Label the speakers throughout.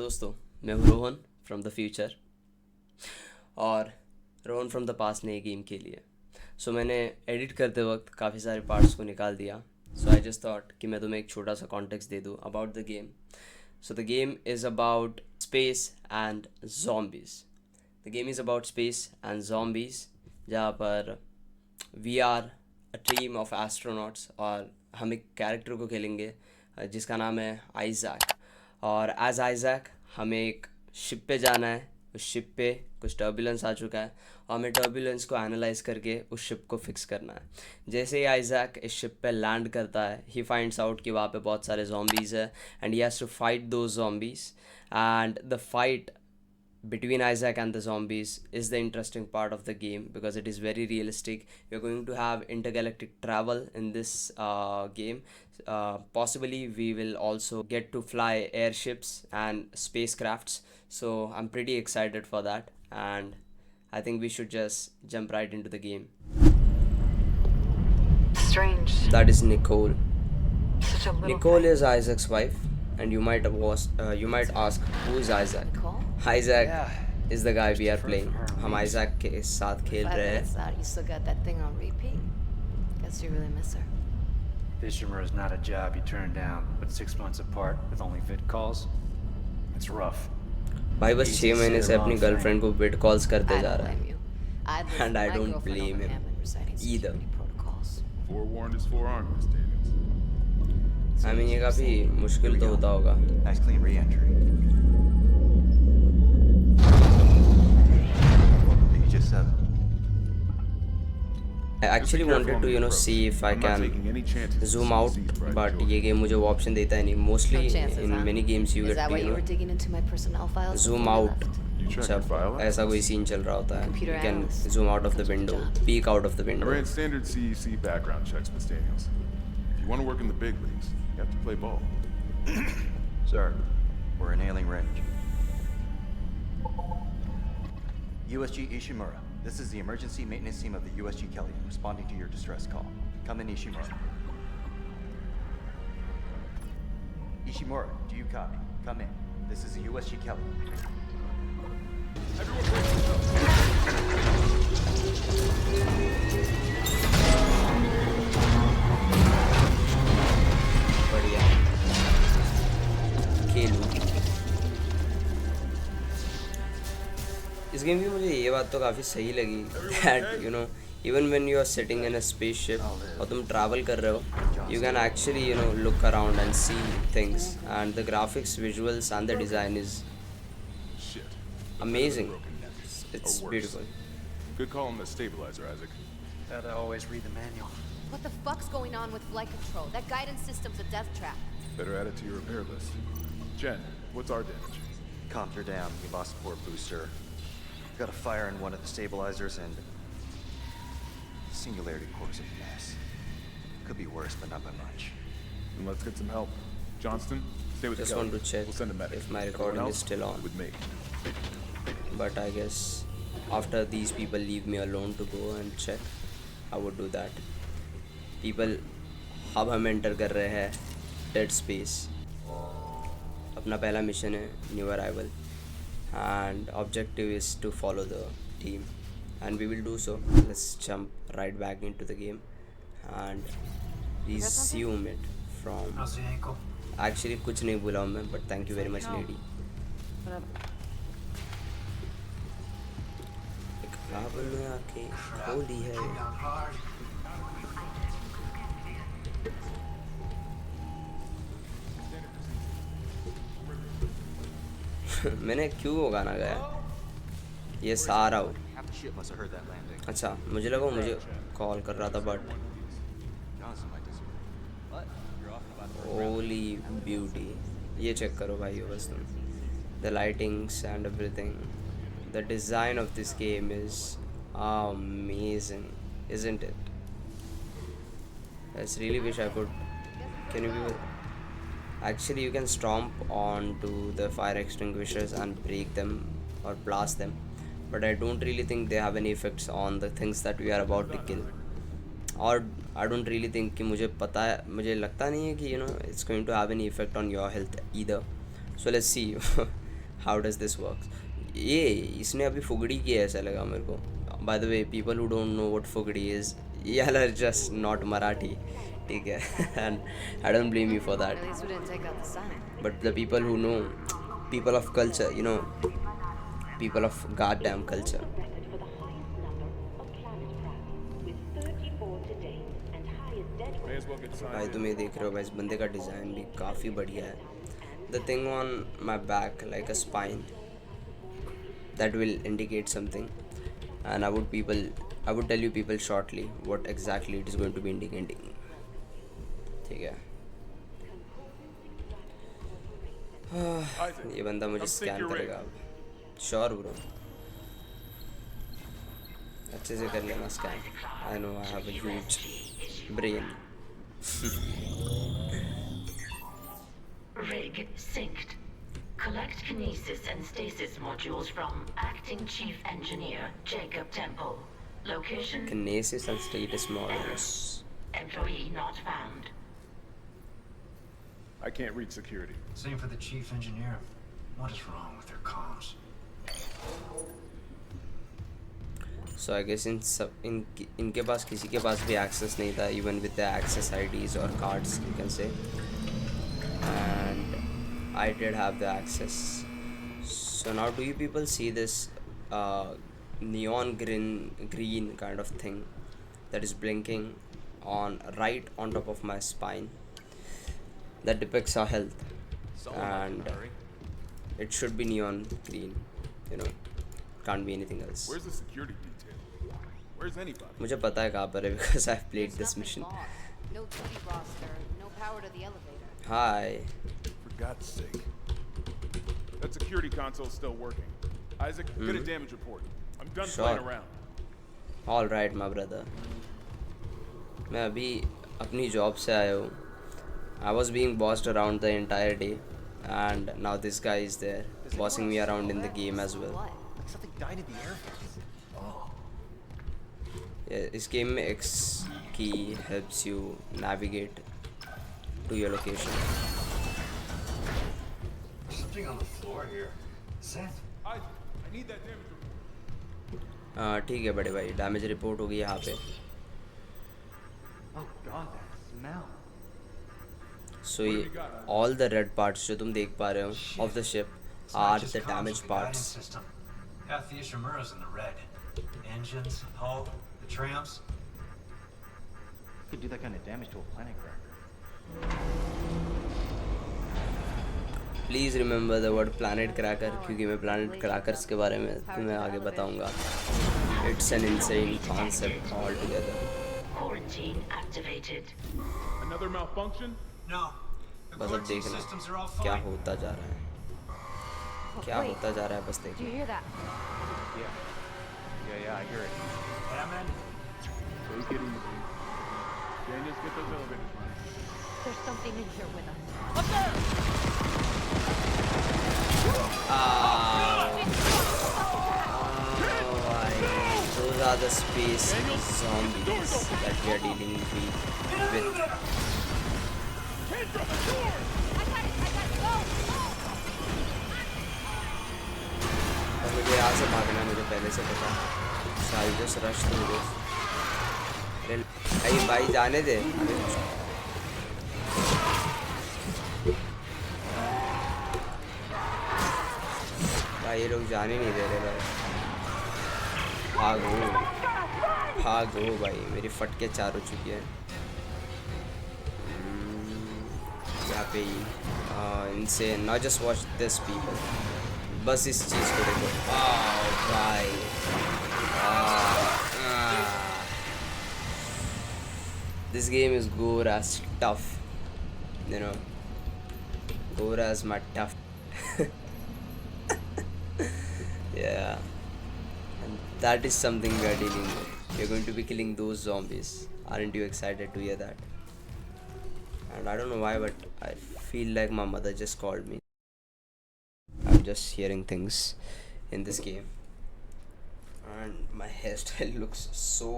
Speaker 1: दोस्तों, मैं हूँ रोहन फ्रॉम द फ्यूचर और रोहन फ्रॉम द पास्ट नए गेम के लिए। सो मैंने एडिट करते वक्त काफ़ी सारे पार्ट्स को निकाल दिया। सो आई जस्ट थॉट कि मैं तुम्हें एक छोटा सा कॉन्टेक्स्ट दे दूँ about the game. So the game is about space and zombies। The game is about space and zombies, जहाँ पर we are a team of astronauts और हम एक कैरेक्टर को खेलेंगे जिसका नाम है आइजैक। और एज आइजैक हमें एक शिप पे जाना है। उस शिप पे कुछ टर्बुलेंस आ चुका है और हमें टर्बुलेंस को एनालाइज करके उस शिप को फिक्स करना है। जैसे ही आइजैक इस शिप पे लैंड करता है, ही फाइंड्स आउट कि वहाँ पे बहुत सारे zombies है and he has to fight those zombies। And the fight between Isaac and the zombies is the interesting part of the game because it is very realistic. You're going to have intergalactic travel in this game. Possibly we will also get to fly airships and spacecrafts. So I'm pretty excited for that, and I think we should just jump right into the game.
Speaker 2: Strange.
Speaker 1: That is Nicole.
Speaker 2: Such a little
Speaker 1: Nicole
Speaker 2: thing.
Speaker 1: is Isaac's wife, and you might ask, who is Isaac?
Speaker 2: Nicole?
Speaker 1: Isaac
Speaker 3: Yeah.
Speaker 1: is the guy
Speaker 3: Just
Speaker 1: we are
Speaker 3: deferred
Speaker 1: playing.
Speaker 3: from her
Speaker 1: हम
Speaker 3: release.
Speaker 1: Isaac के साथ खेल
Speaker 4: 5
Speaker 1: रहे हैं.
Speaker 4: minutes out, you still got that thing on repeat. Guess you really miss her.
Speaker 3: Fishermer is not a job you turn down, but 6 months apart with only vid calls. It's rough.
Speaker 1: भाई बस
Speaker 3: Easy
Speaker 1: 6
Speaker 3: to
Speaker 1: महीने
Speaker 3: say
Speaker 1: से
Speaker 3: the
Speaker 1: अपनी
Speaker 3: wrong
Speaker 1: girlfriend को bit calls करते
Speaker 4: I
Speaker 1: जा
Speaker 4: don't
Speaker 1: रहा
Speaker 4: blame
Speaker 1: है.
Speaker 4: you. I'd listen
Speaker 1: And
Speaker 4: to
Speaker 1: I
Speaker 4: my
Speaker 1: don't
Speaker 4: girlfriend
Speaker 1: blame
Speaker 4: over
Speaker 1: him
Speaker 4: Hammond reciting
Speaker 1: either.
Speaker 4: security protocols.
Speaker 5: Forewarned is forearmed, Miss Daniels.
Speaker 1: I mean ये काफ़ी मुश्किल तो होता होगा.
Speaker 6: Nice clean re-entry. Welcome to Aegis 7.
Speaker 1: I actually
Speaker 5: Just be careful
Speaker 1: wanted
Speaker 5: on
Speaker 1: to
Speaker 5: the approach.
Speaker 1: see if I
Speaker 5: I'm not
Speaker 1: can
Speaker 5: taking any chances to
Speaker 1: zoom
Speaker 5: see
Speaker 1: out,
Speaker 5: these bright
Speaker 1: but
Speaker 5: shores.
Speaker 1: ये game मुझे वो option देता है नहीं. Mostly
Speaker 4: No chances,
Speaker 1: in
Speaker 4: huh?
Speaker 1: many games you
Speaker 4: Is
Speaker 1: get
Speaker 4: that
Speaker 1: to
Speaker 4: why you were digging into my personnel files?
Speaker 1: zoom
Speaker 4: before we
Speaker 1: out.
Speaker 4: left?
Speaker 5: You check your
Speaker 1: जब
Speaker 5: file
Speaker 1: ऐसा
Speaker 5: out?
Speaker 1: कोई scene चल रहा होता है,
Speaker 4: Computer
Speaker 1: you can
Speaker 4: analyst.
Speaker 1: zoom out of the
Speaker 4: Comes with the
Speaker 1: window,
Speaker 4: job.
Speaker 1: peek out of the
Speaker 5: I
Speaker 1: window.
Speaker 5: ran standard CEC background checks, Miss Daniels. If you want to work in the big leagues, you have to play ball.
Speaker 6: Sir, we're in ailing range. USG Ishimura, this is the emergency maintenance team of the USG Kelly, responding to your distress call. Come in, Ishimura. Ishimura, do you copy? Come in. This is the USG Kelly.
Speaker 1: बढ़िया खेलूँ. इस game की मुझे ये बात तो काफ़ी सही लगी that even when you are sitting in a spaceship और तुम ट्रैवल कर रहे हो, you can actually look around and see things and the graphics, visuals and the design is
Speaker 5: Shit.
Speaker 1: amazing.
Speaker 5: Broken necks.
Speaker 1: It's
Speaker 5: Or worse.
Speaker 1: beautiful.
Speaker 5: Good call on the stabilizer, Isaac.
Speaker 3: Gotta always read the manual.
Speaker 7: What the fuck's going on with flight control? That guidance system's a death trap.
Speaker 5: Better add it to your repair list. Jen, what's our damage?
Speaker 6: Comms are down. We lost port booster. Got a fire in one of the stabilizers and singularity core's a mess. Could be worse, but not by much.
Speaker 5: Then let's get some help. Johnston, stay with
Speaker 1: Just
Speaker 5: Kelly.
Speaker 1: want to check
Speaker 5: We'll send a medic.
Speaker 1: if my
Speaker 5: Everyone
Speaker 1: recording is
Speaker 5: else,
Speaker 1: still on.
Speaker 5: With me.
Speaker 1: But I guess after these people leave me alone to go and check, I would do that. People, अब हम enter कर रहे हैं dead space. अपना पहला mission है new arrival and objective is to follow the team and we will do so. Let's jump right back into the game and resume it from.
Speaker 3: How's the ankle?
Speaker 1: Actually कुछ नहीं बोला हूँ मैं, but thank you very much lady. Kabul में आके होली है.
Speaker 3: Down hard.
Speaker 1: मैंने क्यों वो गाना गाया? ये सारा हो.
Speaker 6: Half the ship must have heard that landing.
Speaker 1: अच्छा, मुझे लगा वो मुझे कॉल कर रहा था, but
Speaker 6: Johnson might disagree. What? You're off about
Speaker 1: Holi beauty. ये चेक करो भाई बस तुम. The lightings and everything. The design of this game is amazing, isn't it? I just really wish I could. Can you be? Actually, you can stomp onto the fire extinguishers and break them or blast them, but I don't really think they have any effects on the things that we are about to kill. Or I don't really think कि मुझे लगता नहीं है कि it's going to have any effect on your health either. So let's see. How does this work. ये इसने अभी फुगड़ी की है ऐसा लगा मेरे को. By the way, people who don't know what Fugdi is, y'all are just not Marathi, ठीक है. And I don't blame you for that.
Speaker 4: At least we didn't take out the sign.
Speaker 1: But the people who know, people of culture, you know, people of goddamn culture.
Speaker 5: May as well get signed.
Speaker 1: भाई तुम ये देख रहे हो भाई, इस बंदे का डिज़ाइन भी काफ़ी बढ़िया है. The thing on my back like a spine that will indicate something, and I would tell you people shortly what exactly it is going to be indicating. ठीक है.
Speaker 5: Isaac,
Speaker 1: ये बंदा मुझे
Speaker 5: come sync
Speaker 1: scan
Speaker 5: your rig.
Speaker 1: करेगा अब. Sure bro, अच्छे से कर लेना scan. I know I have a huge brain.
Speaker 8: Rig synced. Collect kinesis and stasis modules from Acting Chief Engineer Jacob Temple. Location
Speaker 1: Kinesis and status models.
Speaker 8: employee not found.
Speaker 5: I can't reach security.
Speaker 3: Same for the chief engineer. What is wrong with their comms?
Speaker 1: So I guess इनके पास किसी के पास भी access नहीं था, even with the access IDs or cards you can say, and I did have the access. So now do you people see this neon green kind of thing that is blinking right on top of my spine that depicts our health, and it should be neon green, you know, can't be anything else.
Speaker 5: Where's the security detail? Where's anybody?
Speaker 1: मुझे पता है कहाँ पर है because I've played
Speaker 7: There's
Speaker 1: this
Speaker 7: nothing
Speaker 1: mission.
Speaker 7: logged. No duty roster, no power to the elevator.
Speaker 1: Hi.
Speaker 5: For God's sake. That security console's still working. Isaac, get a damage report. I'm done playing
Speaker 1: Sure.
Speaker 5: around.
Speaker 1: All right, my brother. मैं अभी अपनी job से आया हूँ. I was being bossed around the entire day, and now this guy is there, bossing me around in the game as well.
Speaker 4: What?
Speaker 6: Like something died in the airfield.
Speaker 1: Yeah, इस game में X key helps you navigate to your location.
Speaker 3: Something on the floor here. Seth?
Speaker 5: Isaac, I need that damage report.
Speaker 1: ठीक है बड़े भाई, damage report होगी यहाँ पे.
Speaker 6: Oh God, that smell.
Speaker 1: So all the red parts जो तुम देख पा रहे हो of the ship are the damaged parts.
Speaker 3: System. Half the Ishimura's in the red. Engines, hull, the trams.
Speaker 6: You could do that kind of damage to a planet cracker.
Speaker 1: Please remember the word planet cracker, क्योंकि मैं planet crackers के बारे में तुम्हें आगे बताऊंगा. It's an insane concept all together.
Speaker 8: Quarantine activated.
Speaker 5: Another malfunction?
Speaker 3: No. The
Speaker 1: बस अब
Speaker 3: quarantine
Speaker 1: देखना
Speaker 3: systems are all
Speaker 1: क्या
Speaker 3: fine.
Speaker 1: होता जा रहा है, क्या
Speaker 7: Wait,
Speaker 1: होता जा रहा है, बस
Speaker 7: did you
Speaker 1: देखना.
Speaker 7: hear that?
Speaker 6: Yeah, I hear it.
Speaker 3: Yeah, man.
Speaker 5: Take it easy. Daniels, get those elevators running.
Speaker 7: There's something in here with us.
Speaker 1: Those are the space zombies that we are dealing with. और मुझे यहाँ से भागना है, मुझे पहले से पता है. So I'll just rush through this. अरे भाई जाने दे. भाई ये लोग जाने नहीं दे रहे भाई. भागो भाई, मेरी फटके 4 हो चुकी है. यहाँ पे ही इनसे not just watch this people, बस इस चीज़ को देखो. भाई दिस गेम इज गोर एज टफ, you know, गोर as my tough. Yeah, and that is something we are dealing with. We're going to be killing those zombies. Aren't you excited to hear that? And I don't know why, but I feel like my mother just called me. I'm just hearing things in this game. And my hairstyle looks so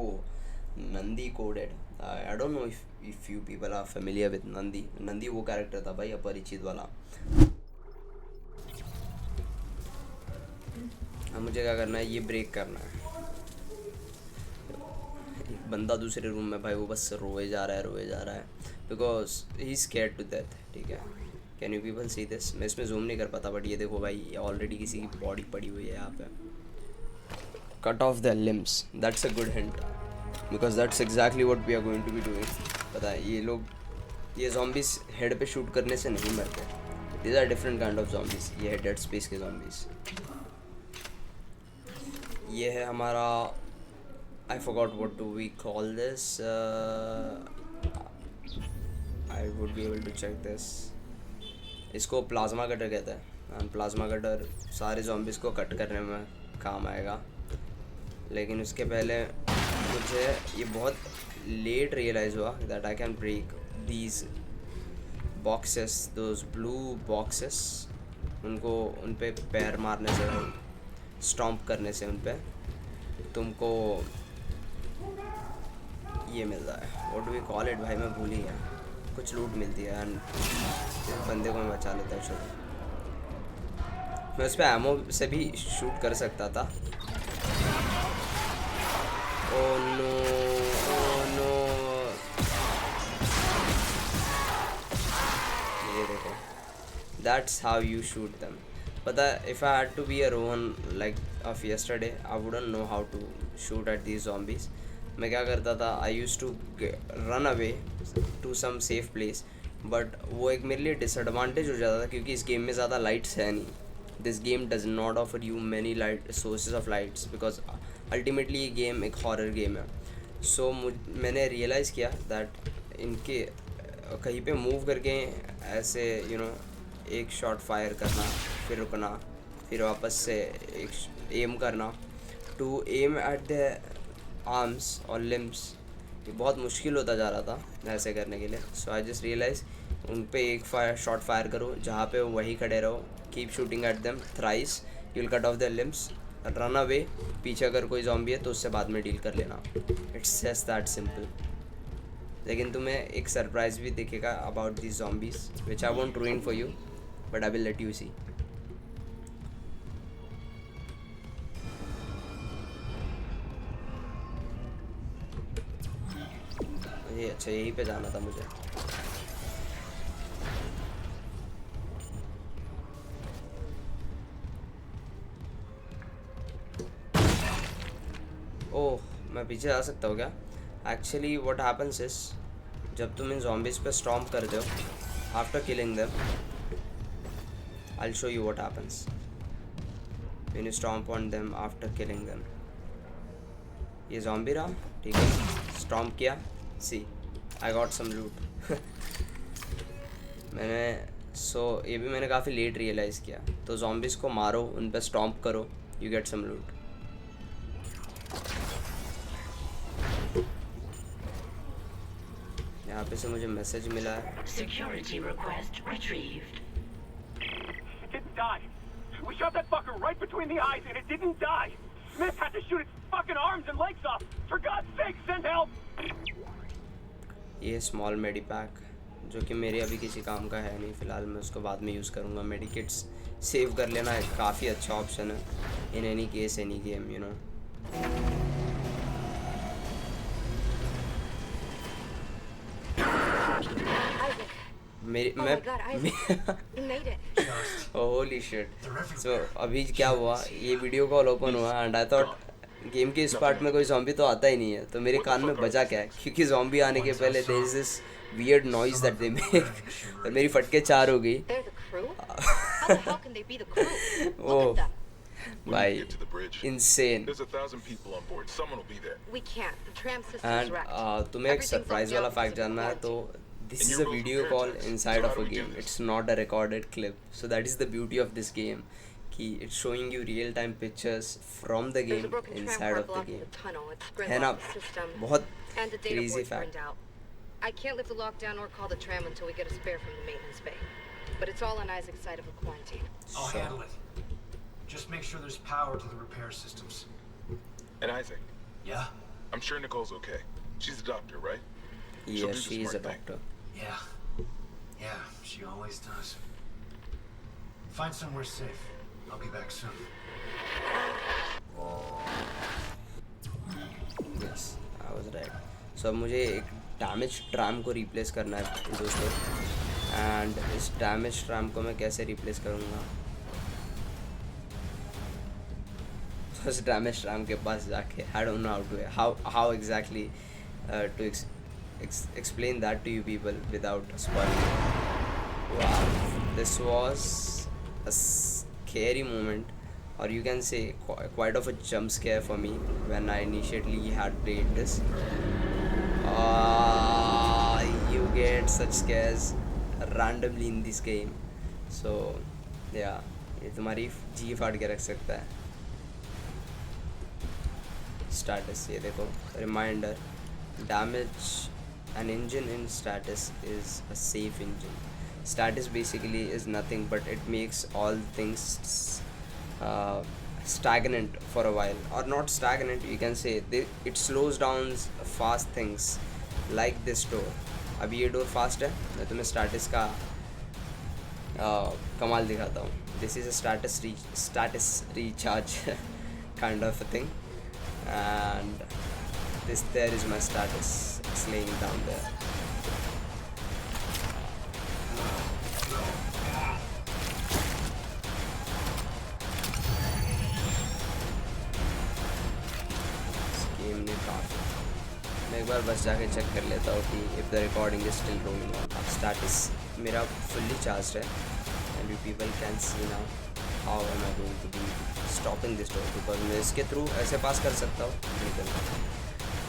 Speaker 1: Nandi coded. I don't know if you people are familiar with Nandi. Nandi वो character था भाई अपरिचित वाला. अब मुझे क्या करना है, ये ब्रेक करना है। एक बंदा दूसरे रूम में भाई वो बस रोए जा रहा है because he scared to death. ठीक है, can you people see this? मैं इसमें जूम नहीं कर पाता बट ये देखो भाई, ये ऑलरेडी किसी की बॉडी पड़ी हुई है यहाँ पे। Cut off the limbs, that's a good hint because that's exactly what we are going to be doing. पता है ये लोग, ये zombies हेड पे शूट करने से नहीं मरते। These are different kind of zombies। ये है डेड स्पेस के zombies। ये है हमारा, I forgot what do we call this, I would be able to check this. इसको प्लाज्मा कटर कहते हैं। एंड प्लाज्मा कटर सारे zombies को कट करने में काम आएगा। लेकिन उसके पहले मुझे ये बहुत लेट रियलाइज़ हुआ that I can break these boxes, those blue boxes. उनको उन पे पैर मारने से, स्टॉम्प करने से उन पे तुमको ये मिलता है। What do we call it भाई, मैं भूल ही गया। कुछ लूट मिलती है एंड बंदे को मैं बचा लेता हूँ। चलो, मैं उस पर एमओ से भी शूट कर सकता था। Oh no, oh no. ये देखो, that's how you shoot them. But if I had to be a Rohan like of yesterday, I wouldn't know how to shoot at these zombies. मैं क्या करता था, I used to run away to some safe place. But वो एक मेरे लिए disadvantage हो जाता था क्योंकि इस गेम में ज़्यादा लाइट्स है नहीं। This game does not offer you many light sources of lights because ultimately ये गेम एक हॉरर गेम है। सो मैंने रियलाइज़ किया दैट इनके कहीं पे मूव करके ऐसे एक शॉट फायर करना, फिर रुकना, फिर वापस से एक एम करना to aim at the arms और लिम्स, ये बहुत मुश्किल होता जा रहा था ऐसे करने के लिए। सो आई जस्ट रियलाइज़ उन पे एक शॉट फायर करो जहाँ पे वहीं खड़े रहो, keep shooting at them thrice, you will cut off the limbs, run away. पीछे अगर कोई ज़ॉम्बी है तो उससे बाद में डील कर लेना। It's just that simple. लेकिन तुम्हें एक सरप्राइज भी दिखेगा about this zombies which I won't ruin for you but I will let you see. ये अच्छा, यहीं पे जाना था मुझे। ओह, मैं पीछे जा सकता हूँ क्या? एक्चुअली व्हाट हैपन्स इज, जब तुम इन zombies पे स्टॉम्प करते हो after killing them, I will show you what happens when you stomp on them after killing them. ये zombie रहा, ठीक है, स्टॉम्प किया, सी आई गॉट सम लूट। मैंने ये भी मैंने काफ़ी लेट रियलाइज़ किया। तो zombies को मारो, उन पर स्टॉम्प करो, यू गेट सम लूट। यहाँ पे से मुझे मैसेज मिला है।
Speaker 8: Security request retrieved.
Speaker 9: It didn't die. We shot that fucker right between the eyes and it didn't die. Smith had to shoot its fucking arms and legs off. For God's sake, send help.
Speaker 1: ये small मेडी pack जो कि मेरे अभी किसी काम का है नहीं फ़िलहाल, मैं उसको बाद में यूज़ करूँगा। मेडिकेट्स सेव कर लेना एक काफ़ी अच्छा ऑप्शन है in any case, any game, you know. Holy shit. So अभी क्या हुआ, ये वीडियो कॉल ओपन हुआ एंड आई थॉट गेम के इस पार्ट में कोई ज़ॉम्बी तो आता ही नहीं है, तो मेरे कान में बजा क्या है, क्योंकि ज़ॉम्बी आने के पहले there is this weird noise that they make और मेरी फटके 4 हो गई। ओह भाई, insane। एंड तुम्हें एक सरप्राइज वाला फैक्ट जानना है, तो this is a video call inside of a game, it's not a recorded clip, so that is the beauty of this game, कि it's showing you real time pictures from the game inside of the game, है ना? बहुत crazy fact।
Speaker 4: I can't lift the lockdown or call the tram until we get a spare from the maintenance bay, but it's all on Isaac's side of a quarantine.
Speaker 10: I'll handle it. Just make sure there's power to the repair systems.
Speaker 5: And Isaac?
Speaker 10: Yeah?
Speaker 5: I'm sure Nicole's okay. She's a doctor, right?
Speaker 1: Yes, she is a doctor.
Speaker 10: Yeah. Yeah, she always does. Find somewhere safe. I'll be back soon.
Speaker 1: सो अब मुझे एक damage tram को replace करना है दोस्तों, and इस damage tram को मैं कैसे रिप्लेस करूँगा? उस डैमेज ट्रैम के पास जाके I don't know how exactly to explain that to you people without spoiling. Wow, this was a scary moment, or you can say quite of a jump scare for me when I initially had played this. You get such scares randomly in this game, so yeah, ये तुम्हारी जी फाड़ के रख सकता है. Status, ये देखो, reminder, damage an engine in status is a safe engine. Status basically is nothing but it makes all things stagnant for a while, or not stagnant, you can say it slows down fast things like this door. अभी ये door fast है, मैं तुम्हें status का कमाल दिखाता हूँ. This is a status recharge kind of a thing, and this there is my status. It's laying down there. Game ने काफी. मैं एक बार बस जाके चेक कर लेता हूँ कि if the recording is still going on. अब status मेरा fully charged है, and you people can see now how am I going to be stopping this door, because मैं इसके थ्रू ऐसे पास कर सकता हूँ निकल.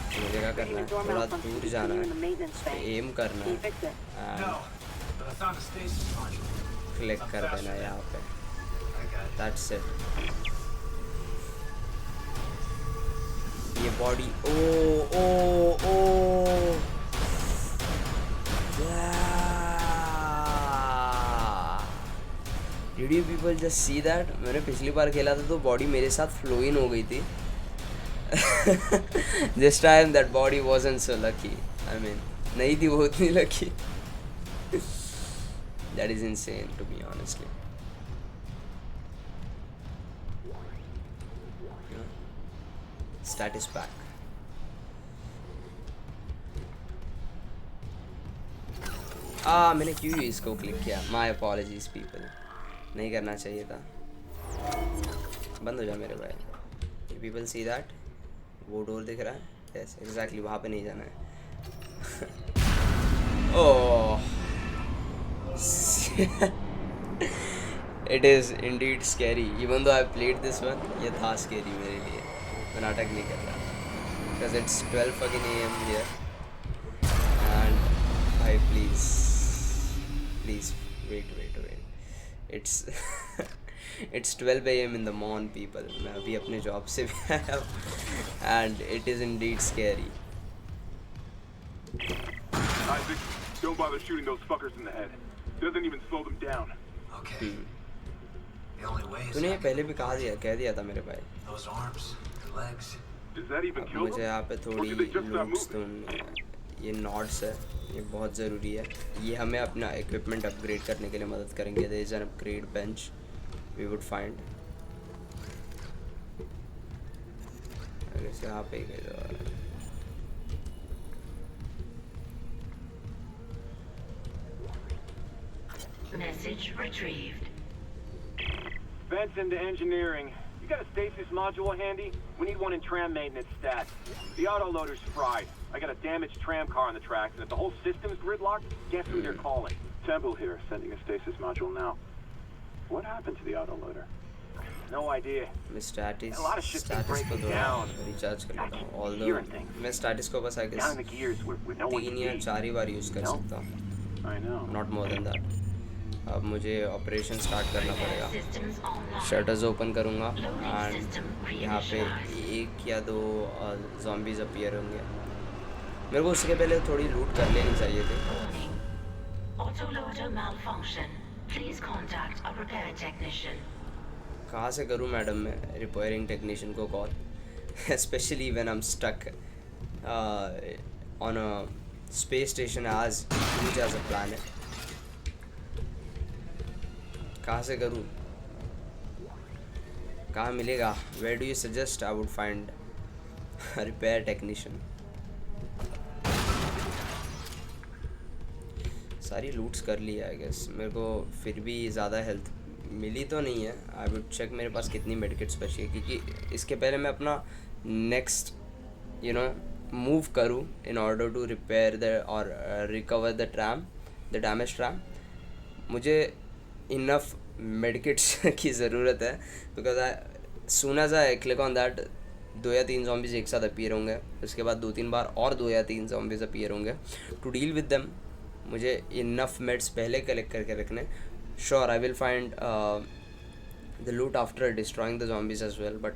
Speaker 1: मुझे क्या करना है, थोड़ा दूर जाना है, एम करना है, क्लिक कर देना है यहाँ पे. That's it. ये body Did you people just see that? मैंने पिछली बार खेला था तो बॉडी मेरे साथ फ्लो इन हो गई थी. This time that body wasn't so lucky. I mean, नहीं थी वो उतनी lucky. That is insane to me, honestly. Status pack. मैंने क्यों इसको क्लिक किया? My apologies people. नहीं करना चाहिए था. बंद हो जा मेरे भाई. People see that? वो डोर दिख रहा है? Yes, exactly, वहाँ पे नहीं जाना है. Oh, it is indeed scary. Even though I played this one, ये था scary मेरे लिए. मैं नाटक नहीं कर रहा. Because it's 12 fucking AM here, and please wait. It's it's 12 AM in the morning, people. मैं अभी अपने जॉब से भी आया हूँ, and it is indeed scary.
Speaker 5: Isaac, don't bother shooting those fuckers in the head. Doesn't even slow them down.
Speaker 10: Okay. The only way is
Speaker 1: तूने पहले भी कह दिया था मेरे भाई.
Speaker 10: those arms, the legs.
Speaker 5: Does that even kill
Speaker 1: मुझे
Speaker 5: them?
Speaker 1: यहाँ पे थोड़ी लूट्स ये नॉट्स है, ये बहुत ज़रूरी है. ये हमें अपना इक्विपमेंट अपग्रेड करने के लिए मदद करेंगे. There is an upgrade bench we would find. अगर यहाँ पे
Speaker 8: Message retrieved.
Speaker 9: Vents into engineering. You got a stasis module handy? We need one in tram maintenance stat. The autoloader's fried. I got a damaged tram car on the tracks, and if the whole system's gridlocked, guess who they're calling?
Speaker 5: Temple here, sending a stasis module now. What happened to the autoloader?
Speaker 9: No idea.
Speaker 1: मैं stasis
Speaker 9: A lot of shit's been
Speaker 1: को
Speaker 9: breaking
Speaker 1: थोड़ा
Speaker 9: down.
Speaker 1: Recharge कर लेता हूँ.
Speaker 9: Hearing
Speaker 1: although
Speaker 9: things.
Speaker 1: मैं stasis को बस आई
Speaker 9: Down in the
Speaker 1: गेस
Speaker 9: gears where no one
Speaker 1: 3
Speaker 9: can
Speaker 1: या
Speaker 9: be.
Speaker 1: 4 ही बार यूज़ कर
Speaker 9: No?
Speaker 1: सकता हूँ,
Speaker 5: I know.
Speaker 1: Not more than that. अब मुझे ऑपरेशन स्टार्ट करना पड़ेगा.
Speaker 8: Systems online.
Speaker 1: शटर्स ओपन करूँगा एंड यहाँ पे 1 या 2 ज़ॉम्बीज़ अपीयर होंगे. मेरे को उसके पहले थोड़ी लूट कर लेनी चाहिए थी.
Speaker 8: Warning. Autoloader malfunction. Please contact a repair technician.
Speaker 1: कहाँ से करूँ मैडम मैं रिपेयरिंग टेक्नीशियन को call, specially when I am stuck on a space station as huge as a planet. कहाँ से करूँ, कहाँ मिलेगा? Where do you suggest I would find repair technician? सारी लूट्स कर ली है आई गेस। मेरे को फिर भी ज़्यादा हेल्थ मिली तो नहीं है। आई वुड चेक मेरे पास कितनी मेडिकेट्स बची है, क्योंकि इसके पहले मैं अपना नेक्स्ट मूव करूँ in order to repair the और रिकवर द डैमेज ट्रैम, मुझे इनफ मेडिकेट्स की ज़रूरत है। Because soon as I click on that 2 या 3 zombies एक साथ अपीयर होंगे, उसके बाद 2-3 बार और 2 या 3 zombies अपीयर होंगे। टू डील विद देम मुझे इनफ मेड्स पहले कलेक्ट करके रखने। Sure I will find the loot after destroying the zombies as well, but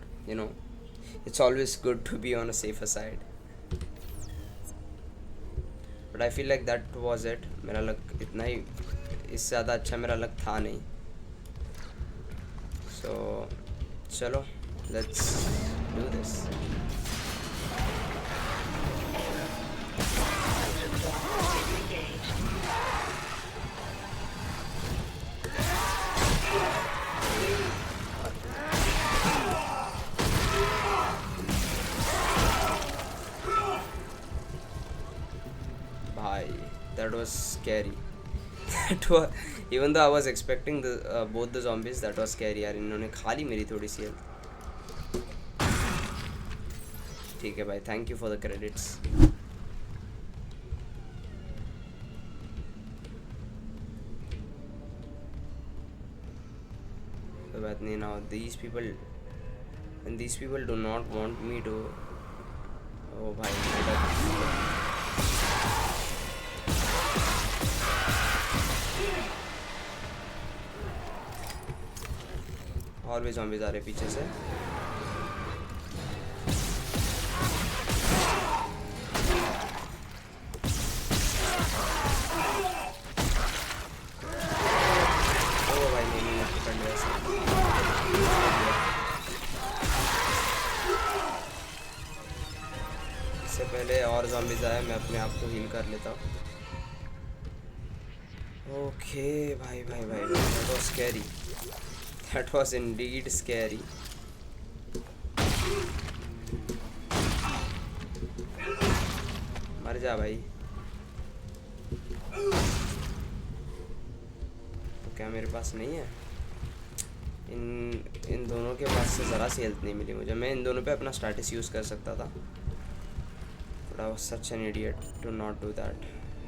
Speaker 1: it's always good to be on a safer side. But I feel like that was it. मेरा luck इतना ही, इससे ज़्यादा अच्छा मेरा luck था नहीं। So चलो let's do this. That was scary. That was, even though I was expecting both the zombies, that was scary यार। इन्होंने खा ली मेरी थोड़ी सी हेल्थ। ठीक है भाई, thank you for the credits. कोई बात नहीं। now these people do not want me to, ओ भाई और भी zombies आ रहे पीछे से। ओ भाई नहीं पकड़ लिया। इससे पहले और zombies आए, मैं अपने आप को हील कर लेता हूँ। ओके भाई that was scary. That was indeed scary. मर जा भाई। तो क्या मेरे पास नहीं है? इन दोनों के पास से ज़रा सी हेल्थ नहीं मिली मुझे। मैं इन दोनों पे अपना स्टैटस यूज़ कर सकता था, but I was such an idiot to not do that.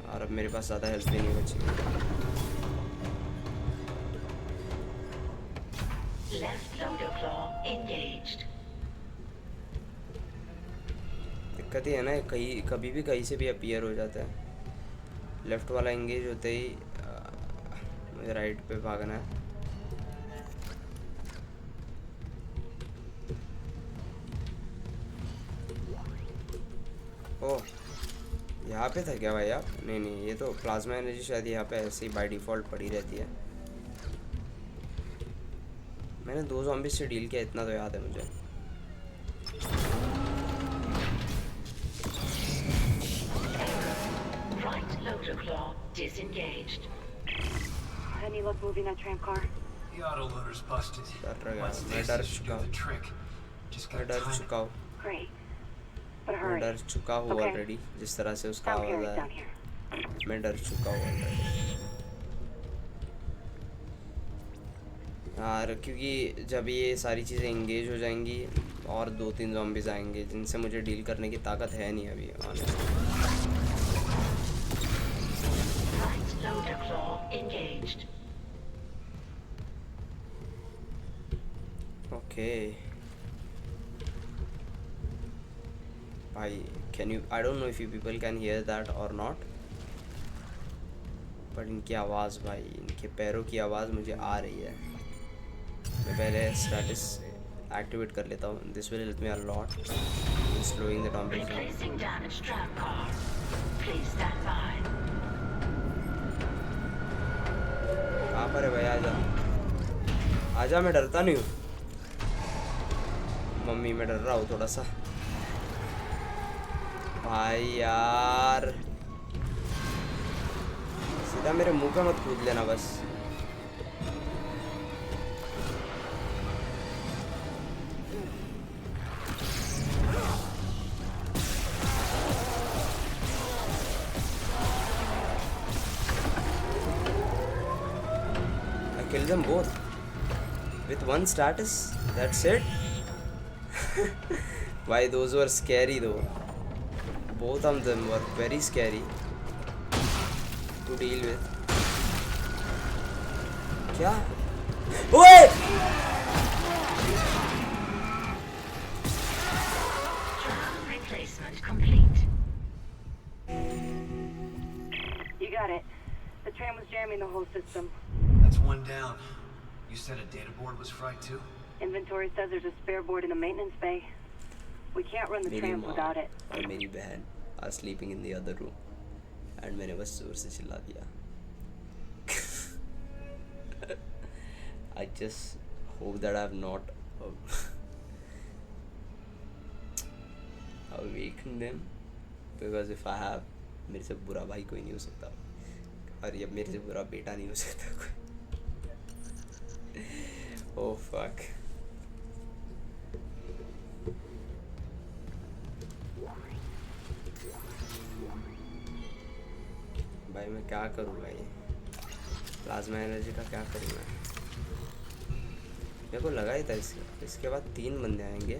Speaker 1: और अब मेरे पास ज़्यादा हेल्थ भी नहीं बची।
Speaker 8: Left loader claw engaged.
Speaker 1: दिक्कत ही है ना, कभी भी कहीं से भी अपीयर हो जाता है। लेफ्ट वाला एंगेज होते ही मुझे राइट पे भागना है। ओह, यहाँ पे था क्या भाई आप? नहीं, ये तो प्लाज्मा एनर्जी शायद यहाँ पे ऐसे ही बाय डिफ़ॉल्ट पड़ी रहती है। मैंने 2 zombies से डील किया, इतना तो याद है मुझे।
Speaker 8: Right loader claw disengaged.
Speaker 2: Any luck moving that tram car?
Speaker 10: The autoloader's busted.
Speaker 1: मैं डर चुका हूँ।
Speaker 2: Great. But
Speaker 1: मैं
Speaker 2: hurry.
Speaker 1: डर चुका हूँ ऑलरेडी। जिस तरह से उसका आवाज़ आया, मैं डर चुका हूँ ऑलरेडी यार। क्योंकि जब ये सारी चीज़ें इंगेज हो जाएंगी और 2-3 zombies आएंगे जिनसे मुझे डील करने की ताकत है नहीं अभी honestly.
Speaker 8: Right loader claw engaged.
Speaker 1: Okay भाई, can you, I don't know if you people can hear that और नॉट, बट इनकी आवाज़ भाई, इनके पैरों की आवाज़ मुझे आ रही है। मैं पहले स्टेटस एक्टिवेट कर लेता हूँ। This will help me a lot in slowing the zombies down.
Speaker 8: Replacing damaged tram car. Please stand by.
Speaker 1: कहाँ पर है भाई? आजा, मैं डरता नहीं हूँ मम्मी, मैं डर रहा हूँ थोड़ा सा भाई यार। सीधा मेरे मुंह पे मत कूद लेना बस। kill them both with one status. That's it. Why, those were scary though. Both of them were very scary to deal with. क्या? ओए!
Speaker 8: Replacement complete.
Speaker 2: You got it. The tram was jamming the whole system.
Speaker 10: That's one down. You said a data board was fried too?
Speaker 2: Inventory says there's a spare board in the maintenance bay. We can't run the
Speaker 1: मेरी
Speaker 2: tram
Speaker 1: माँ
Speaker 2: without it.
Speaker 1: और मेरी बहन are sleeping in the other room and मैंने बस जोर से चिल्ला दिया. I just hope that I have not awakened them, because if I have, मेरे से बुरा भाई कोई नहीं हो सकता और ये मेरे से बुरा बेटा नहीं हो सकता कोई. Oh fuck. भाई मैं क्या करूँ भाई, प्लाज्मा एनर्जी का क्या करूँ मैं. मेरे को लगा ही था इसके बाद 3 बंदे आएंगे.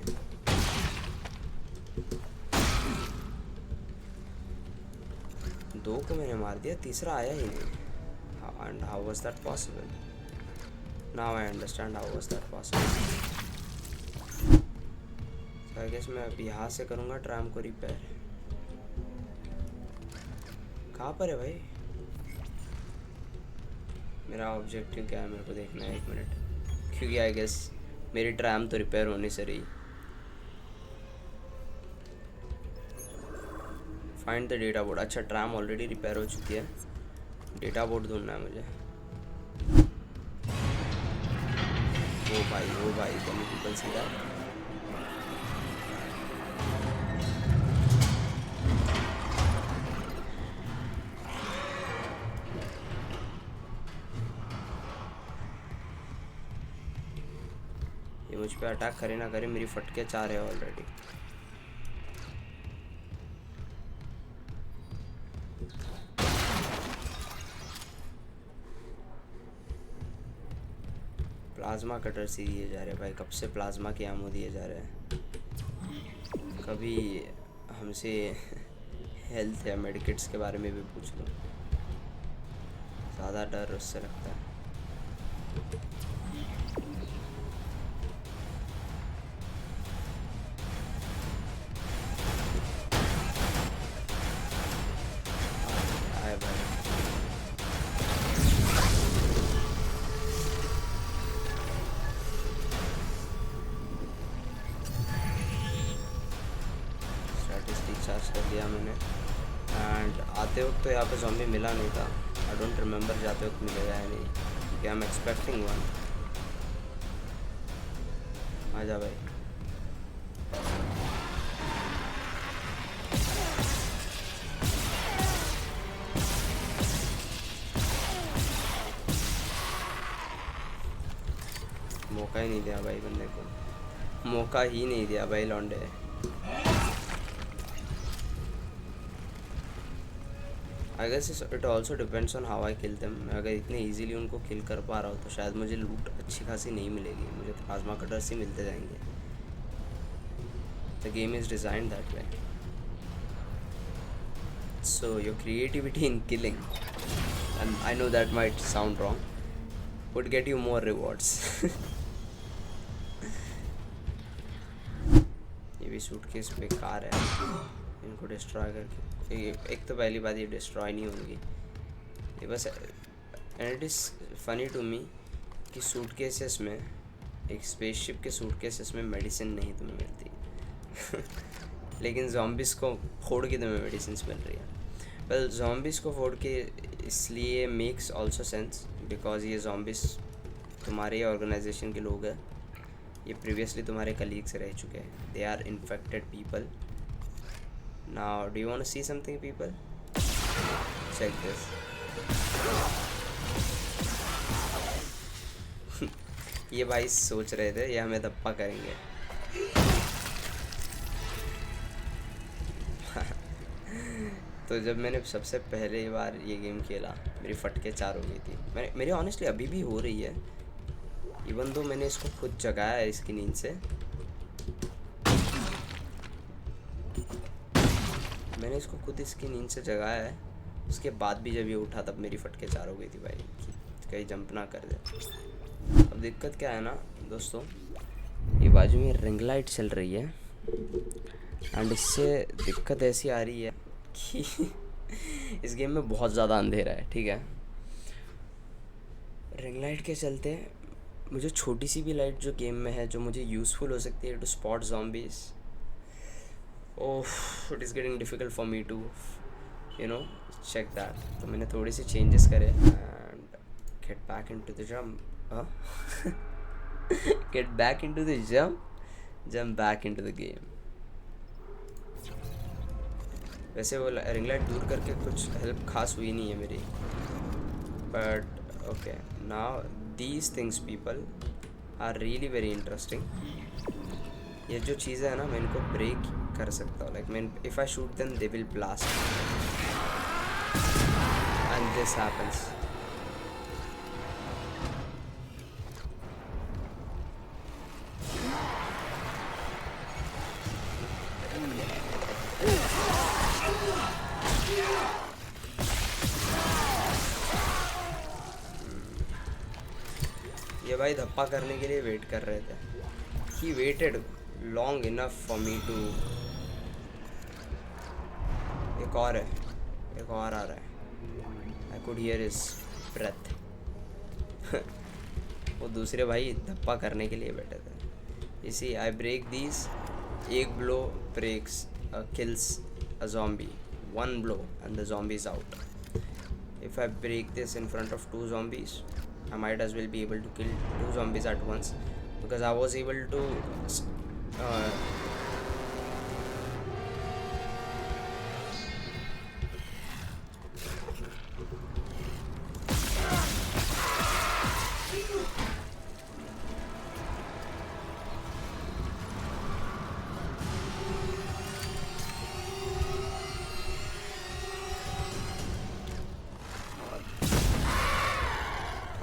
Speaker 1: दो को मैंने मार दिया, तीसरा आया ही नहीं. And how was that possible? Now I understand how was that possible. So I guess मैं अब यहाँ से करूँगा ट्राम को रिपेयर. कहाँ पर है भाई? मेरा ऑब्जेक्टिव क्या है मेरे को देखना है, 1 मिनट. क्योंकि आई गेस मेरी ट्रैम तो रिपेयर होने से रही. Find the data board. अच्छा, ट्रैम ऑलरेडी रिपेयर हो चुकी है, डेटा बोर्ड ढूंढना है मुझे. ओ भाई can you people see that? ये मुझ पे अटैक करे ना करे, मेरी फटके 4 है ऑलरेडी. प्लाज्मा कटर से दिए जा रहे हैं भाई, कब से प्लाज्मा के आमो दिए जा रहे हैं. कभी हमसे हेल्थ या मेडिकेट्स के बारे में भी पूछ लो, ज़्यादा डर उससे लगता है. चार्ज कर दिया मैंने. एंड आते वक्त तो यहाँ पे ज़ॉम्बी मिला नहीं था. आई डोंट रिमेंबर जाते वक्त मिलेगा या नहीं, क्योंकि आई एम एक्सपेक्टिंग वन. आजा भाई. मौका ही नहीं दिया भाई बंदे को, मौका ही नहीं दिया भाई लौंडे. I guess it also depends on how I kill them. मैं अगर इतने ईजीली उनको किल कर पा रहा हूँ तो शायद मुझे लूट अच्छी खासी नहीं मिलेगी, मुझे प्लाज्मा कटर्स ही मिलते जाएंगे. The game is designed that way. So your creativity in killing, and I know that might sound wrong, would get you more rewards. ये भी सूटकेस बेकार है, इनको डिस्ट्रॉय करके. एक तो पहली बात, ये डिस्ट्रॉय नहीं होंगी ये बस. And it is funny to me कि सूटकेसेस में, एक स्पेसशिप के सूटकेसेस में मेडिसिन नहीं तुम्हें मिलती. लेकिन ज़ॉम्बिस को फोड़ के तुम्हें मेडिसिन मिल रही है. वेल, ज़ॉम्बिस को फोड़ के इसलिए मेक्स ऑल्सो सेंस बिकॉज ये ज़ॉम्बिस तुम्हारे ऑर्गेनाइजेशन के लोग हैं. ये प्रीवियसली तुम्हारे कलीग्स रह चुके हैं. They are infected people. Now, do you want to see something, people? Check this. ये भाई सोच रहे थे ये हमें धप्पा करेंगे. तो जब मैंने सबसे पहले बार ये गेम खेला मेरी फटके 4 हो गई थी। मेरी ऑनेस्टली अभी भी हो रही है, इवन दो मैंने इसको खुद जगाया है इसकी नींद से। मैंने इसको खुद इसकी नींद से जगाया है, उसके बाद भी जब ये उठा तब मेरी फटके 4 हो गई थी भाई, कहीं जंप ना कर दे। अब दिक्कत क्या है ना दोस्तों, ये बाजू में रिंग लाइट चल रही है एंड इससे दिक्कत ऐसी आ रही है कि इस गेम में बहुत ज़्यादा अंधेरा है, ठीक है। रिंग लाइट के चलते मुझे छोटी सी भी लाइट जो गेम में है जो मुझे यूज़फुल हो सकती है to spot zombies, oh it is getting difficult for me to you know check that. तो मैंने थोड़ी सी चेंजेस करे and get back into the jump, get back into the jump back into the game. वैसे वो ring light दूर करके कुछ हेल्प खास हुई नहीं है मेरी, but okay now these things people are really very interesting. ये जो चीज़ें हैं ना मैं इनको ब्रेक कर सकता हूँ, लाइक मैं if I shoot them they will blast and this happens. ये भाई धप्पा करने के लिए वेट कर रहे थे, he waited long enough for me to. एक और है, एक और आ रहा है, I could hear his breath. वो दूसरे भाई धप्पा करने के लिए बैठे थे। इसी आई ब्रेक दीज, एक blow breaks kills a zombie, one blow and the zombie is out. If I break this in front of 2 zombies, I might as well be able to kill 2 zombies at once, because I was able to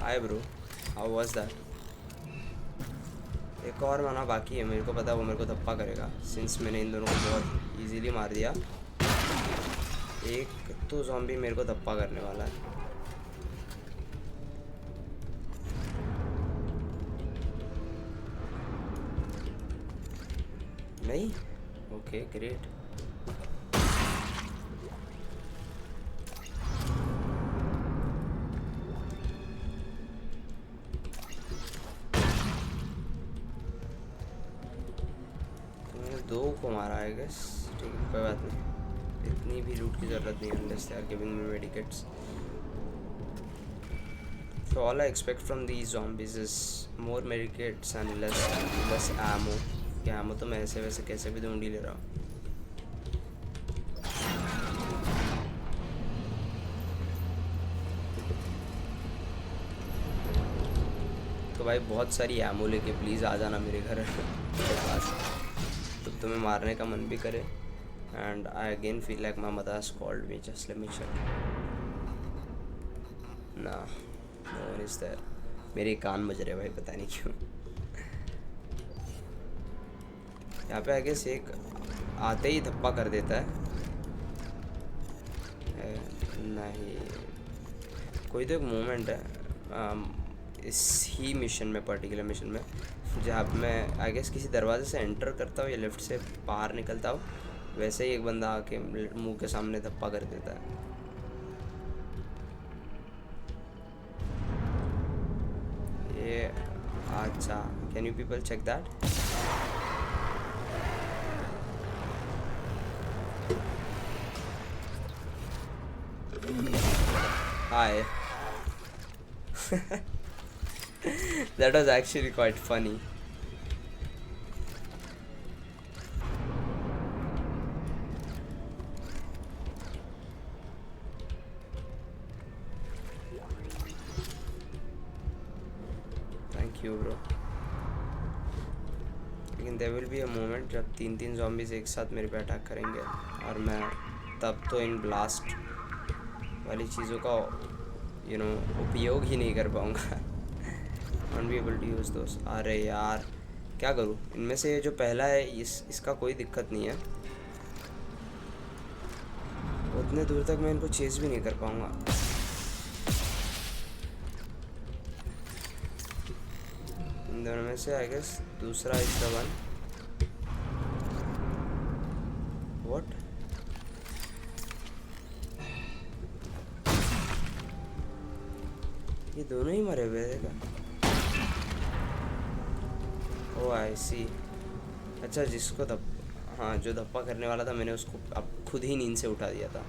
Speaker 1: Hi bro, how was that? एक और माना बाकी है, मेरे को पता है वो मेरे को धप्पा करेगा, सिंस मैंने इन दोनों को बहुत इजीली मार दिया। एक तो ज़ॉम्बी मेरे को धप्पा करने वाला है। नहीं, ओके ग्रेट। दो को मारा है गैस, ठीक है कोई बात नहीं, इतनी भी लूट की ज़रूरत नहीं है unless they are giving me medikits. So all I expect from these zombies is more medikits and less ammo. क्या ammo तो मैं ऐसे वैसे कैसे भी ढूंढ ही ले रहा हूँ। तो भाई बहुत सारी ammo लेके प्लीज़ आ जाना मेरे घर के पास, तो तुम्हें मारने का मन भी करे। And I again feel like my mother has called me, just let me check. ना, नो वन इज देयर। मेरे कान बज रहे भाई, पता नहीं क्यों। यहाँ पे आगे से एक आते ही धप्पा कर देता है। नहीं, कोई तो एक मोमेंट है इस ही मिशन में, पर्टिकुलर मिशन में, जहाँ मैं आई गेस किसी दरवाजे से एंटर करता हूँ या लिफ्ट से बाहर निकलता हूँ, वैसे ही एक बंदा आके मुंह के सामने धप्पा कर देता है। ये अच्छा, can you people check that? Hi. That was actually quite funny. Thank you bro. लेकिन there will be a moment जब 3 zombies एक साथ मेरे पे अटैक करेंगे और मैं तब तो इन ब्लास्ट वाली चीज़ों का उपयोग ही नहीं कर पाऊँगा। Not be able to use दोस्त। अरे यार क्या करूँ, इनमें से जो पहला है इसका कोई दिक्कत नहीं है, उतने दूर तक मैं इनको चेज़ भी नहीं कर पाऊँगा। इन दोनों में से आई गेस दूसरा इज द वन। व्हाट? ये दोनों ही मरे हुए थे क्या? ओ आई सी। अच्छा, जिसको हाँ, जो धप्पा करने वाला था मैंने उसको अब खुद ही नींद से उठा दिया था।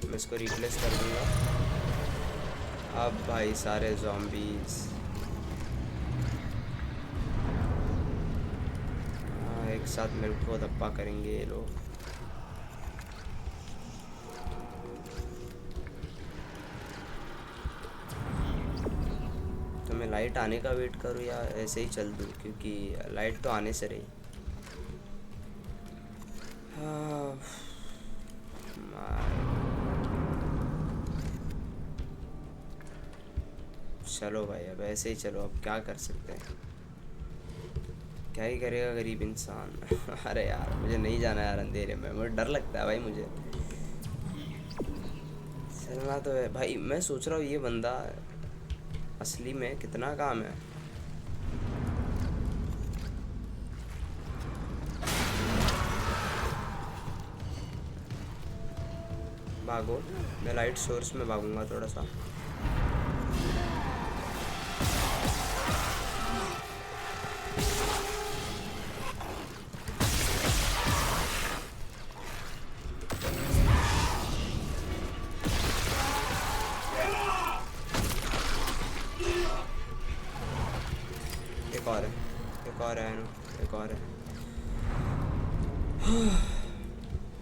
Speaker 1: मैं इसको रिप्लेस कर दूंगा। अब भाई सारे ज़ॉम्बीज़ एक साथ मेरे को धप्पा करेंगे ये लोग। तो मैं लाइट आने का वेट करूँ या ऐसे ही चल दूँ, क्योंकि लाइट तो आने से रही। हाँ, चलो भाई अब ऐसे ही चलो, अब क्या कर सकते हैं, क्या ही करेगा गरीब इंसान। अरे यार मुझे नहीं जाना यार अंधेरे में, मुझे डर लगता है भाई। मुझे चलना तो है भाई। मैं सोच रहा हूँ ये बंदा असली में कितना काम है। भागो, मैं लाइट सोर्स में भागूंगा थोड़ा सा। एक और है, एक और है, एक और है।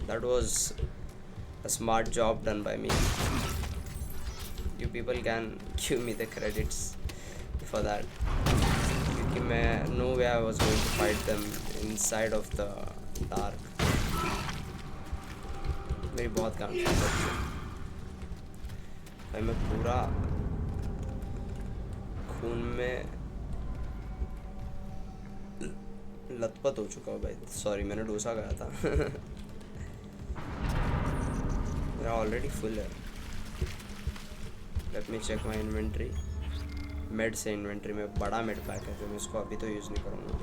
Speaker 1: That was a smart job done by me. You people can give me the credits for that. क्योंकि मैं no way I was going to fight them inside of the dark. मेरी बहुत काम थी भाई। मैं पूरा खून में लथपथ हो चुका हूँ भाई। सॉरी, मैंने डोसा खाया था। मेरा ऑलरेडी फुल है। Let me check my inventory. Med से इन्वेंट्री में बड़ा मेड पैक है, जो मैं इसको अभी तो यूज़ नहीं करूँगा।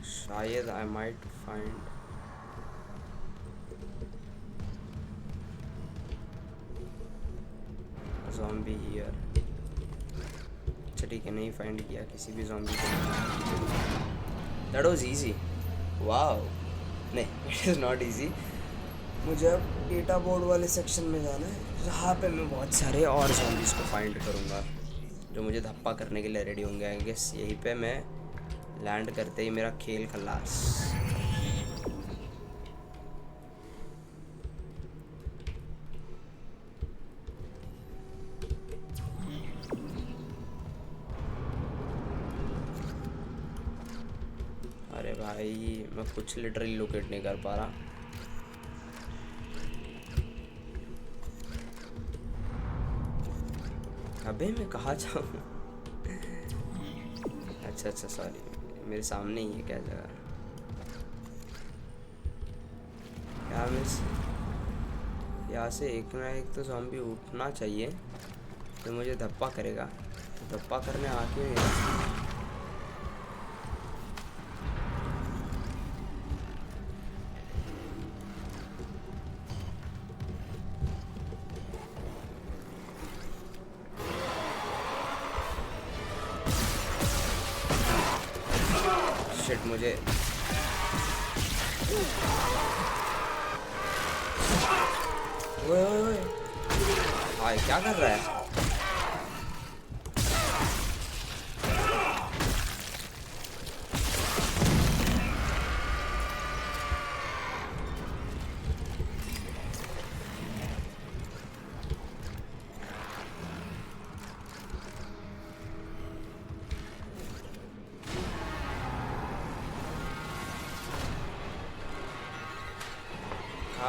Speaker 1: शायद I might find zombie here. अच्छा ठीक है, नहीं फाइंड किया किसी भी ज़ॉम्बी को। That was easy. वाओ, नहीं इट इज़ नॉट इजी। मुझे अब डेटा बोर्ड वाले सेक्शन में जाना है, जहाँ पे मैं बहुत सारे और ज़ॉम्बीज़ को फाइंड करूँगा जो मुझे धप्पा करने के लिए रेडी होंगे। आई गेस यहीं पे मैं लैंड करते ही मेरा खेल खलास। अरे भाई मैं कुछ लिटरली लोकेट नहीं कर पा रहा। अबे मैं कहाँ जाऊँ? अच्छा सॉरी, मेरे सामने ही है क्या जगह? क्या मिस यहाँ से एक ना एक तो ज़ॉम्बी उठना चाहिए तो मुझे धप्पा करेगा। तो धप्पा करने आ क्यों नहीं रहा? शिट, मुझे ओए हाय क्या कर रहा है?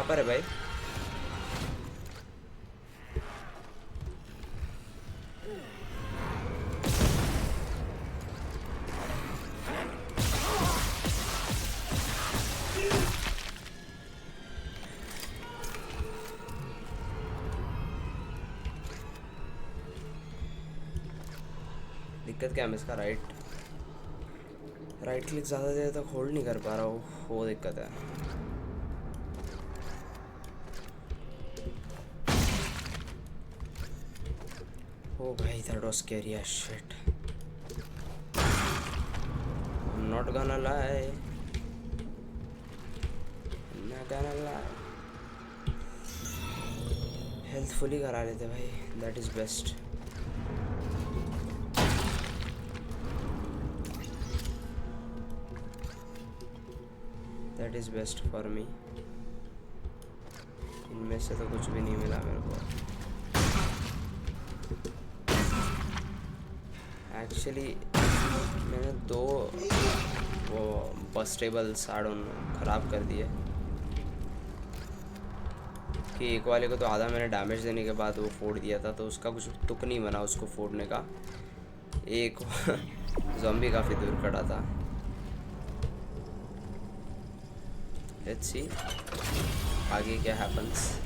Speaker 1: पर है भाई? दिक्कत क्या है, मैं इसका राइट क्लिक ज़्यादा देर तक होल्ड नहीं कर पा रहा हूँ, वो दिक्कत है। ओ भाई, that was scary as shit. I'm not gonna lie. I'm not gonna lie. Health fully करा लेते भाई, that is best. That is best for me. इनमें से तो कुछ भी नहीं मिला मेरे को। एक्चुअली मैंने 2 वो बस्टेबल्स ऐड ऑन ख़राब कर दिए कि एक वाले को तो आधा मैंने डैमेज देने के बाद वो फोड़ दिया था, तो उसका कुछ तुक नहीं बना उसको फोड़ने का। एक ज़ॉम्बी काफ़ी दूर खड़ा था। लेट्स सी आगे क्या हैपन्स।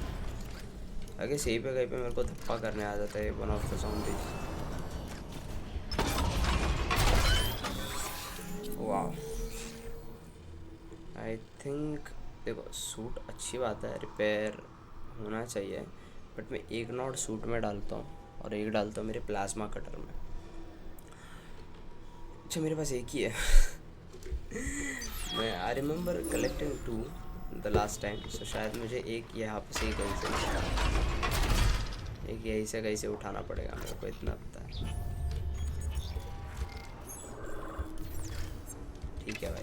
Speaker 1: आगे सही पे कहीं पे मेरे को धप्पा करने आ जाता है वन ऑफ द ज़ॉम्बीज़। वाह, आई थिंक देखो सूट अच्छी बात है, रिपेयर होना चाहिए, बट मैं एक नॉट सूट में डालता हूँ और एक डालता हूँ मेरे प्लाज्मा कटर में। अच्छा मेरे पास एक ही है। मैं I remember collecting 2 the last time, so शायद मुझे एक यहाँ पे से ही कहीं से एक यहीं से कहीं से उठाना पड़ेगा, मेरे को इतना पता है। ठीक है भाई,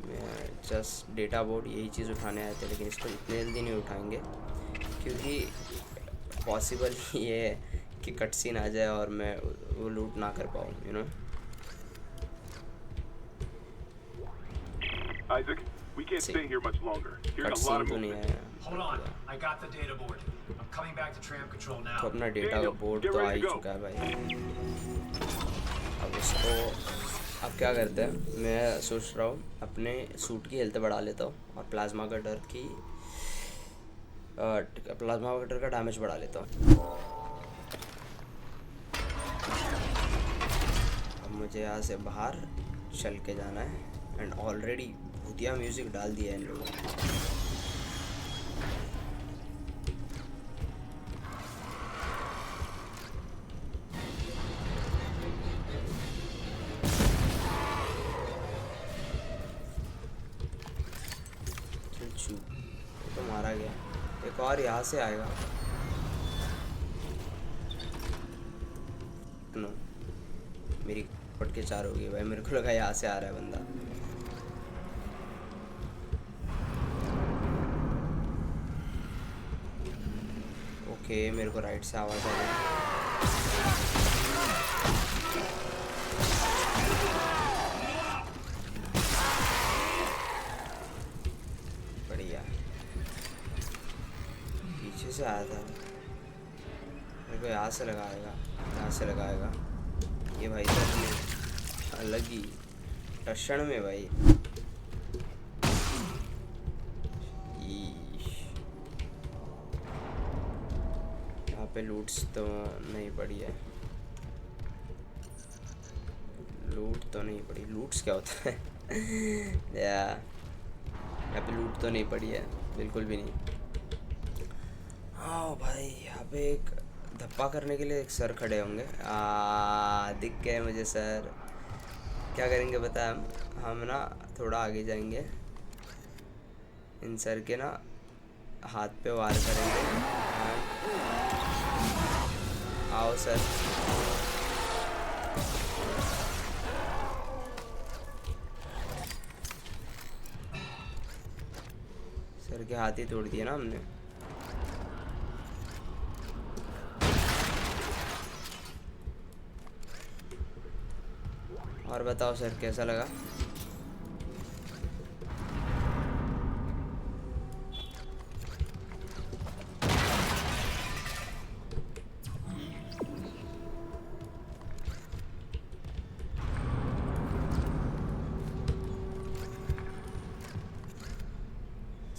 Speaker 1: मैं जस्ट डेटा बोर्ड यही चीज़ उठाने आए थे, लेकिन इसको इतने जल्दी नहीं उठाएंगे क्योंकि पॉसिबल ये है कि कट सीन आ जाए और मैं वो लूट ना कर पाऊँ, you know.
Speaker 5: Isaac, we can't stay here much longer. Here's a lot of
Speaker 1: तो नहीं
Speaker 5: movement.
Speaker 1: आया।
Speaker 10: Hold on. I got the data board. I'm coming back to tram control now.
Speaker 1: तो अपना डेटा का बोर्ड तो आ ही चुका है भाई। अब इसको अब क्या करते हैं, मैं सोच रहा हूँ अपने सूट की हेल्थ बढ़ा लेता हूँ और प्लाज्मा कटर का डैमेज बढ़ा लेता हूँ। अब मुझे यहाँ से बाहर चल के जाना है एंड ऑलरेडी भूतिया म्यूज़िक डाल दिया है इन लोगों ने। तो मारा गया, एक और यहाँ से आएगा। नो, मेरी पट के 4 हो गई भाई, मेरे को लगा यहाँ से आ रहा है बंदा। ओके, मेरे को राइट से आवाज़ आ रही है। बढ़िया, पीछे से आया था, मेरे को यहाँ से लगाएगा, यहाँ से लगाएगा। ये भाई साहब अलग ही टशन में भाई। यहाँ पे लूट्स तो नहीं पड़ी है, लूट तो नहीं पड़ी। लूट्स क्या होता है? या यहाँ पे लूट तो नहीं पड़ी है, बिल्कुल भी नहीं। हाँ भाई, यहाँ पे एक धप्पा करने के लिए एक सर खड़े होंगे। दिख गए मुझे सर। क्या करेंगे बता, हम ना थोड़ा आगे जाएंगे, इन सर के ना हाथ पे वार करेंगे। आओ सर। सर के हाथ ही तोड़ दिए ना हमने। और बताओ सर कैसा लगा?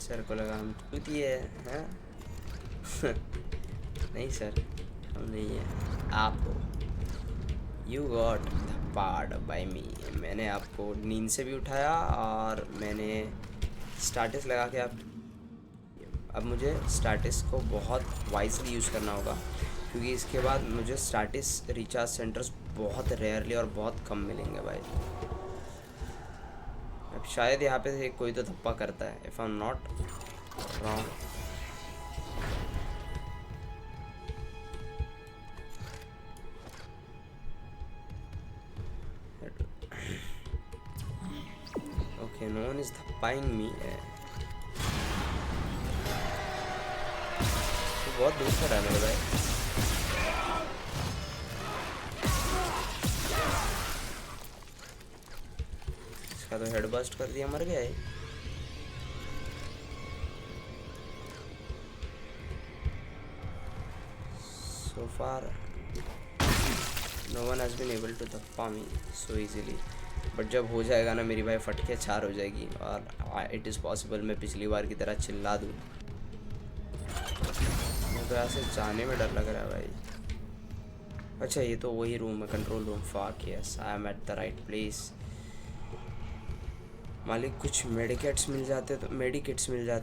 Speaker 1: सर को लगा हम चूतिए हैं। नहीं सर, हम नहीं है। आप यू गॉट थप्पड़ बाय मी। मैंने आपको नींद से भी उठाया और मैंने स्टाटिस लगा के अब मुझे स्टाटिस को बहुत वाइजली यूज़ करना होगा, क्योंकि इसके बाद मुझे स्टाटिस रिचार्ज सेंटर्स बहुत रेयरली और बहुत कम मिलेंगे भाई। अब शायद यहाँ पे से कोई तो धप्पा करता है, if I am not wrong. Okay, no one is धप्पाइंग मी। बहुत दूर से रहा है मेरे भाई। इसका तो हेड बस्ट कर दिया, मर गया है। So far no one has been able to धप्पा me so easily, but जब हो जाएगा ना मेरी भाई फटके चार हो जाएगी और इट इज़ पॉसिबल मैं पिछली बार की तरह चिल्ला दूँ। तो ऐसे जाने में डर लग रहा है भाई। अच्छा, ये तो वही रूम है, control room. Fuck yes, I am at the right place. मालिक कुछ मेडिकेट्स मिल जाते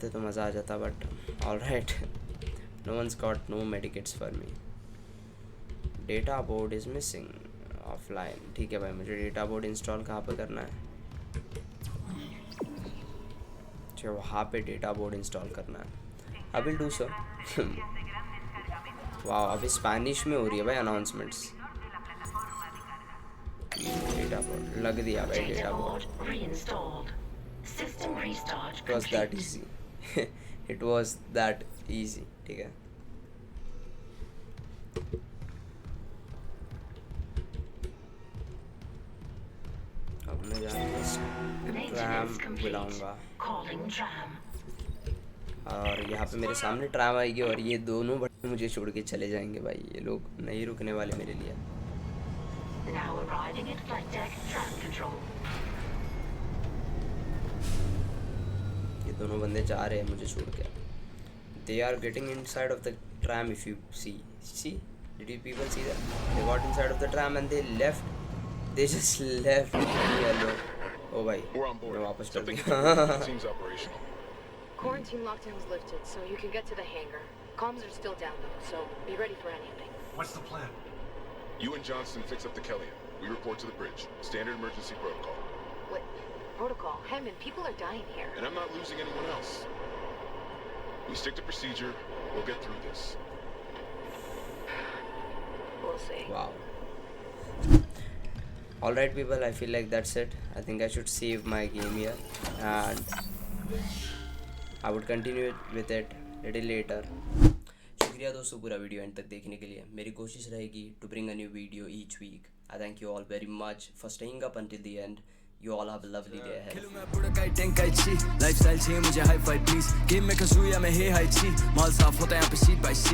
Speaker 1: तो मज़ा आ जाता, but all right, no once got no medicates for me. Data board is missing offline. ठीक है भाई, मुझे डेटा बोर्ड इंस्टॉल कहाँ पे करना है? अच्छा, वहाँ पे डेटा बोर्ड इंस्टॉल करना है। आई विल डू सो। वाह, अभी स्पेनिश में हो रही है भाई अनाउंसमेंट्स। डेटा बोर्ड लग दिया भाई, data board. It was that easy. It was that easy. ठीक है, अब मैं जाके ट्रैम बुलाऊंगा और यहाँ पे मेरे सामने ट्रैम आएगी और ये दोनों बड़े मुझे छोड़ के चले जाएंगे भाई। ये लोग नहीं रुकने वाले मेरे लिए। ये दोनों बंदे जा रहे हैं मुझे छोड़ के। They are getting inside of the tram. If you see, did you people see that? They got inside of the tram and they left. They just left me alone. Oh भाई, मैं वापस चल गया।
Speaker 5: Seems operational.
Speaker 4: Quarantine lockdown's lifted, so you can get to the hangar. Comms are still down though, so be ready for anything.
Speaker 10: What's the plan?
Speaker 5: You and Johnston fix up the Kellyan. We report to the bridge. Standard emergency protocol.
Speaker 4: What? Protocol? Hammond, people are dying here.
Speaker 5: And I'm not losing anyone else. We stick to procedure. We'll get through this.
Speaker 4: We'll see.
Speaker 1: Wow. Alright people, I feel like that's it. I think I should save my game here and I would continue with it little later. शुक्रिया दोस्तों पूरा video and तक देखने के लिए। मेरी कोशिश रहेगी to bring a new video each week. I thank you all very much for staying up until the end. You all have a lovely day ahead.
Speaker 11: खेलूंगा पूरा काई टैंक काई ची लाइफस्टाइल चाहिए मुझे हाई फाई प्लीज गेम में कसूया में हे high ची माल साफ होता है यहाँ पे सीट बाय सीट